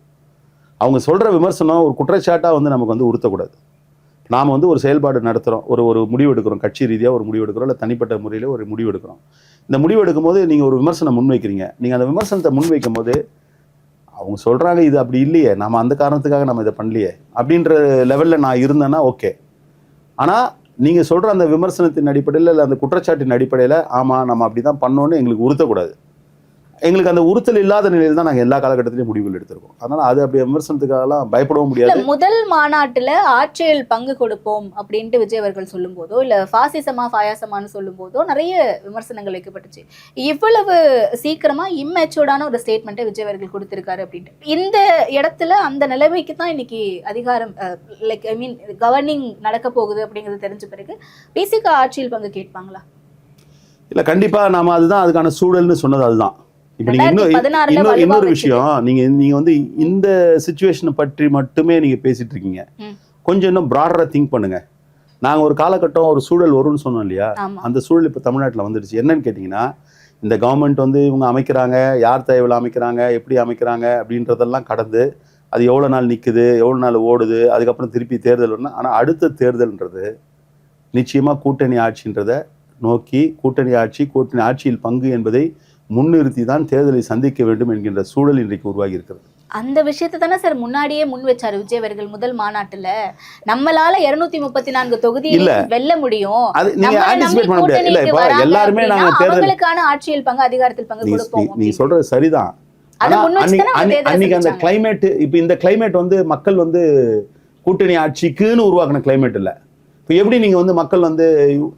அவங்க சொல்கிற விமர்சனம் ஒரு குற்றச்சாட்டாக வந்து நமக்கு வந்து உறுத்தக்கூடாது. நாம் வந்து ஒரு செயல்பாடு நடத்துகிறோம், ஒரு முடிவு எடுக்கிறோம், கட்சி ரீதியாக ஒரு முடிவு எடுக்கிறோம், இல்லை தனிப்பட்ட முறையில் ஒரு முடிவு எடுக்கிறோம். இந்த முடிவு எடுக்கும் போது நீங்கள் ஒரு விமர்சனம் முன்வைக்கிறீங்க. நீங்கள் அந்த விமர்சனத்தை முன்வைக்கும் போது அவங்க சொல்கிறாங்க இது அப்படி இல்லையே, நம்ம அந்த காரணத்துக்காக நம்ம இதை பண்ணலையே அப்படின்ற லெவலில் நான் இருந்தேன்னா ஓகே. ஆனால் நீங்கள் சொல்கிற அந்த விமர்சனத்தின் அடிப்படையில் இல்லை அந்த குற்றச்சாட்டின் அடிப்படையில் ஆமாம் நம்ம அப்படி தான் பண்ணோன்னு எங்களுக்கு உறுத்தக்கூடாது. எங்களுக்கு அந்த உறுத்தல் இல்லாத நிலையில் தான் நாங்கள் எல்லா காலகட்டத்திலையும் முடிவுகள் எடுத்திருக்கோம். அதனால் அது அப்படி விமர்சனத்துக்காகலாம் பயப்படவும் முடியாது. முதல் மாநாட்டில் ஆட்சியில் பங்கு கொடுப்போம் அப்படின்ட்டு விஜய் அவர்கள் சொல்லும் போதோ இல்லை பாசிசமா பாயாசமானு சொல்லும் போதோ நிறைய விமர்சனங்கள் வைக்கப்பட்டுச்சு. இவ்வளவு சீக்கிரமா இம்மெச்சூர்டான ஒரு ஸ்டேட்மெண்ட்டை விஜய் அவர்கள் கொடுத்திருக்காரு அப்படின்ட்டு இந்த இடத்துல அந்த நிலைமைக்கு தான் இன்னைக்கு அதிகாரம் லைக் ஐ மீன் கவர்னிங் நடக்க போகுது அப்படிங்கிறது தெரிஞ்ச பிறகு பேசிக்கா ஆட்சியில் பங்கு கேட்பாங்களா? இல்லை, கண்டிப்பாக நாம அதுதான் அதுக்கான சூழல்னு சொன்னது. அதுதான் இப்போ நீங்கள் இன்னொரு விஷயம், நீங்கள் வந்து இந்த சிச்சுவேஷனை பற்றி மட்டுமே நீங்கள் பேசிட்டு இருக்கீங்க. கொஞ்சம் இன்னும் ப்ராடராக திங்க் பண்ணுங்க. நாங்கள் ஒரு காலகட்டம் ஒரு சூழல் வரும்னு சொன்னோம் இல்லையா, அந்த சூழல் இப்போ தமிழ்நாட்டில் வந்துடுச்சு. என்னன்னு கேட்டிங்கன்னா, இந்த கவர்மெண்ட் வந்து இவங்க அமைக்கிறாங்க, யார் தேவையில் அமைக்கிறாங்க, எப்படி அமைக்கிறாங்க அப்படின்றதெல்லாம் கடந்து அது எவ்வளோ நாள் நிற்குது, எவ்வளோ நாள் ஓடுது, அதுக்கப்புறம் திருப்பி தேர்தல் ஒன்று. ஆனால் அடுத்த தேர்தல்ன்றது நிச்சயமாக கூட்டணி ஆட்சின்றதை நோக்கி, கூட்டணி ஆட்சியில் பங்கு என்பதை முன்னிறுத்தி தான் தேர்தலை சந்திக்க வேண்டும் என்கின்ற சூழல் இன்றைக்கு உருவாகி இருக்கிறது. அந்த விஷயத்தை தானே சார் முன்னாடியே முன் வச்சாரு விஜய் அவர்கள் முதல் மாநாட்டுல. நம்மளால 234 தொகுதியில் வெல்ல முடியும், எல்லாருமே நாங்க தேர்தலுக்கான ஆட்சியில் பங்கு அதிகாரத்தில் பங்கு கொடுப்போம். நீங்க சொல்றது சரிதான். அன்னைக்கு அந்த கிளைமேட், இப்ப இந்த கிளைமேட் வந்து மக்கள் வந்து கூட்டணி ஆட்சிக்குன்னு உருவாக்குன கிளைமேட் இல்ல. இப்ப எப்படி நீங்க வந்து மக்கள் வந்து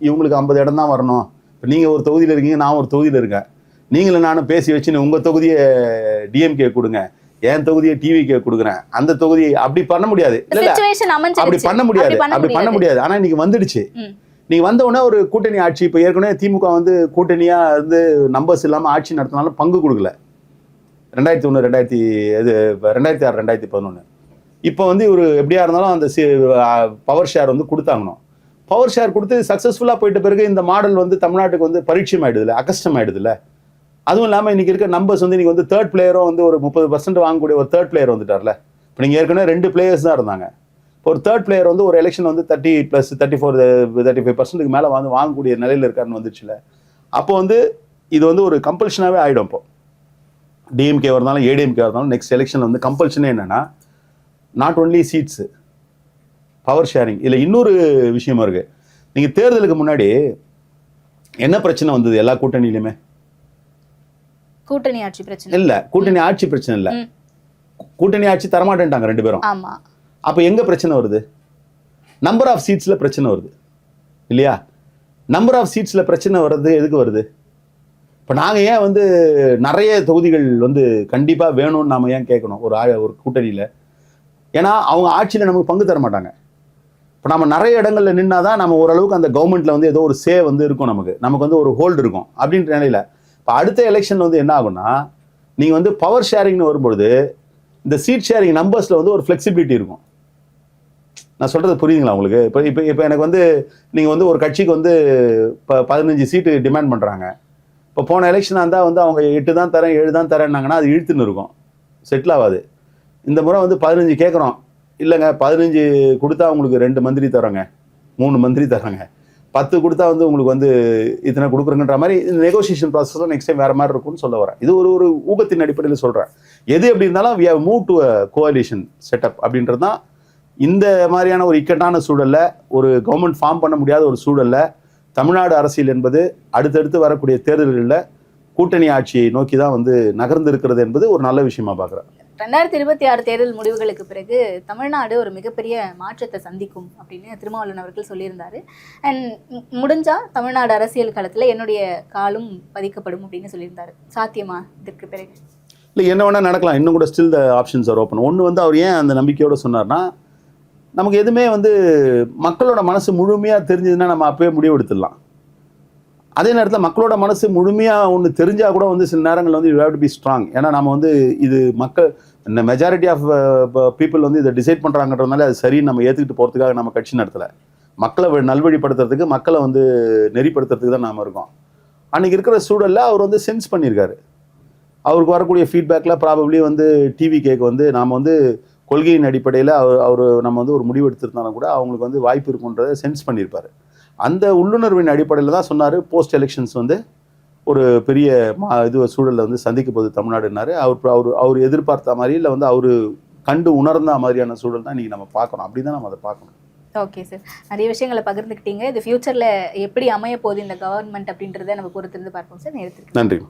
இவங்களுக்கு 50 இடம் தான் வரணும், இப்ப நீங்க ஒரு தொகுதியில இருக்கீங்க, நான் ஒரு தொகுதியில இருக்கேன், நீங்களும் நானும் பேசி வச்சுன்னு உங்க தொகுதியை டிஎம்கே கொடுங்க, என் தொகுதியை டிவிகே கொடுக்குறேன், அந்த தொகுதியை அப்படி பண்ண முடியாது. அப்படி பண்ண முடியாது. ஆனா இன்னைக்கு வந்துடுச்சு. நீங்க வந்த உடனே ஒரு கூட்டணி ஆட்சி, இப்ப ஏற்கனவே திமுக வந்து கூட்டணியா வந்து நம்பர்ஸ் இல்லாம ஆட்சி நடத்தினாலும் பங்கு கொடுக்கல. 2001 2006 2011 இப்போ வந்து இவர் எப்படியா இருந்தாலும் அந்த பவர் ஷேர் வந்து கொடுத்தாங்கணும். பவர் ஷேர் கொடுத்து சக்சஸ்ஃபுல்லா போயிட்ட பிறகு இந்த மாடல் வந்து தமிழ்நாட்டுக்கு வந்து பரிச்சயம் ஆயிடுதுல, அகஸ்டம் ஆயிடுதுல. அதுவும் இல்லாமல் இன்னைக்கு இருக்க நம்பர்ஸ் வந்து இன்னைக்கு வந்து தேர்ட் பிளேயரும் வந்து ஒரு 30% வாங்கக்கூடிய ஒரு தேர்ட் பிளேயர் வந்துட்டார்ல. இப்போ நீங்கள் ஏற்கனவே 2 பிளேயர்ஸ் தான் இருந்தாங்க. இப்போ ஒரு தேர்ட் பிளேயர் வந்து ஒரு எலெக்ஷன் வந்து 30+34-35% மேலே வந்து வாங்கக்கூடிய நிலையில் இருக்காருன்னு வந்துச்சுல. அப்போ வந்து இது வந்து ஒரு கம்பல்ஷனாகவே ஆகிடும். இப்போ டிஎம்கே இருந்தாலும் ஏடிஎம்கே இருந்தாலும் நெக்ஸ்ட் எலெக்ஷனில் வந்து கம்பல்ஷனே என்னன்னா not only seats, power sharing. இல்லை இன்னொரு விஷயமா இருக்கு. நீங்கள் தேர்தலுக்கு முன்னாடி என்ன பிரச்சனை வந்தது எல்லா கூட்டணியிலுமே? கூட்டணி ஆட்சி பிரச்சனை இல்ல, கூட்டணி ஆட்சி பிரச்சனை இல்ல, கூட்டணி ஆட்சி தரமாட்டேன்ட்டாங்க 2 பேரும். ஆமா. அப்ப எங்க பிரச்சனை வருது? நம்பர் ஆஃப் சீட்ஸ்ல பிரச்சனை வருது இல்லையா? நம்பர் ஆஃப் சீட்ஸ்ல பிரச்சனை வர்றது எதுக்கு வருது? இப்ப நாங்க ஏன் வந்து நிறைய தொகுதிகள் வந்து கண்டிப்பா வேணும்னு நாம ஏன் கேட்கணும் ஒரு கூட்டணியில? ஏன்னா அவங்க ஆட்சியில நமக்கு பங்கு தர மாட்டாங்க. இப்போ நம்ம நிறைய இடங்கள்ல நின்னாதான் நம்ம ஓரளவுக்கு அந்த கவர்மெண்ட்ல வந்து ஏதோ ஒரு சே வந்து இருக்கும், நமக்கு வந்து ஒரு ஹோல்டு இருக்கும் அப்படின்ற நிலையில. இப்போ அடுத்த எலெக்ஷன் வந்து என்ன ஆகும்னா, நீங்கள் வந்து பவர் ஷேரிங்னு வரும்பொழுது இந்த சீட் ஷேரிங் நம்பர்ஸில் வந்து ஒரு ஃப்ளெக்சிபிலிட்டி இருக்கும். நான் சொல்கிறது புரியுதுங்களா உங்களுக்கு? இப்போ எனக்கு வந்து நீங்கள் வந்து ஒரு கட்சிக்கு வந்து 15 சீட்டு டிமாண்ட் பண்ணுறாங்க. இப்போ போன எலெக்ஷனாக இருந்தால் வந்து அவங்க 8 தான் தரேன் 7 தான் தரேன்னாங்கன்னா அது இழுத்துன்னு இருக்கும், செட்டில் ஆகாது. இந்த முறை வந்து 15 கேட்குறோம், இல்லைங்க 15 கொடுத்தா உங்களுக்கு 2 மந்திரி தரோங்க, 3 மந்திரி தராங்க, 10 கொடுத்தா வந்து உங்களுக்கு வந்து இத்தனை கொடுக்குறங்கிற மாதிரி இந்த நெகோசியேஷன் ப்ராசஸ் நெக்ஸ்ட் டைம் வேற மாதிரி இருக்கும்னு சொல்ல வரேன். இது ஒரு ஊகத்தின் அடிப்படையில் சொல்கிறேன். எது எப்படி இருந்தாலும் we have moved to a coalition setup அப்படின்றது தான். இந்த மாதிரியான ஒரு இக்கட்டான சூழல்ல, ஒரு கவர்மெண்ட் ஃபார்ம் பண்ண முடியாத ஒரு சூழல்ல தமிழ்நாடு அரசியல் என்பது அடுத்தடுத்து வரக்கூடிய தேர்தல்களில் கூட்டணி ஆட்சியை நோக்கி தான் வந்து நகர்ந்து இருக்கிறது என்பது ஒரு நல்ல விஷயமா பார்க்குறேன். 2026 தேர்தல் முடிவுகளுக்கு பிறகு தமிழ்நாடு ஒரு மிகப்பெரிய மாற்றத்தை சந்திக்கும் அப்படின்னு திருமாவளவன் அவர்கள் சொல்லியிருந்தாரு. அண்ட் முடிஞ்சா தமிழ்நாடு அரசியல் களத்தில் என்னுடைய காலும் பதிக்கப்படும் அப்படின்னு சொல்லியிருந்தாரு. சாத்தியமா இதற்கு பிறகு? இல்லை, என்ன வேணால் நடக்கலாம். இன்னும் கூட still the options are open. ஒன்று வந்து அவர் ஏன் அந்த நம்பிக்கையோடு சொன்னார்னா, நமக்கு எதுவுமே வந்து மக்களோட மனசு முழுமையாக தெரிஞ்சதுன்னா நம்ம அப்பவே முடிவு எடுத்துடலாம். அதே நேரத்தில் மக்களோட மனசு முழுமையாக ஒன்று தெரிஞ்சால் கூட வந்து சில நேரங்களில் வந்து you have to be strong. ஏன்னா நம்ம வந்து இது மக்கள் இந்த மெஜாரிட்டி ஆஃப் பீப்புள் வந்து இதை டிசைட் பண்ணுறாங்கன்றதுனால அது சரின்னு நம்ம ஏற்றுக்கிட்டு போகிறதுக்காக நம்ம கட்சி நடத்தலை. மக்களை நல்வழிப்படுத்துறதுக்கு, மக்களை வந்து நெறிப்படுத்துறதுக்கு தான் நாம் இருக்கோம். அன்றைக்கி இருக்கிற சூழலில் அவர் வந்து சென்ஸ் பண்ணியிருக்காரு. அவருக்கு வரக்கூடிய ஃபீட்பேக்கில் ப்ராபப்ளி வந்து டிவிகேக்கு வந்து நாம் வந்து கொள்கையின் அடிப்படையில் அவர் நம்ம வந்து ஒரு முடிவு எடுத்திருந்தாலும் கூட அவங்களுக்கு வந்து வாய்ப்பு இருக்குன்றதை சென்ஸ் பண்ணியிருப்பார். அந்த உள்ளுணர்வின் அடிப்படையில் தான் சொன்னார் போஸ்ட் எலெக்ஷன்ஸ் வந்து ஒரு பெரிய சூழலில் வந்து சந்திக்க போகுது தமிழ்நாடுன்னாரு. அவர் எதிர்பார்த்த மாதிரி இல்லை வந்து அவர் கண்டு உணர்ந்த மாதிரியான சூழல் தான் இன்றைக்கி நம்ம பார்க்கணும். அப்படி தான் நம்ம அதை பார்க்கணும். ஓகே சார், நிறைய விஷயங்களை பகிர்ந்துக்கிட்டீங்க. இது ஃபியூச்சரில் எப்படி அமைய போகுது இந்த கவர்மெண்ட் அப்படின்றத நம்ம பொறுத்திருந்து பார்ப்போம் சார். நேரத்திற்கு நன்றி.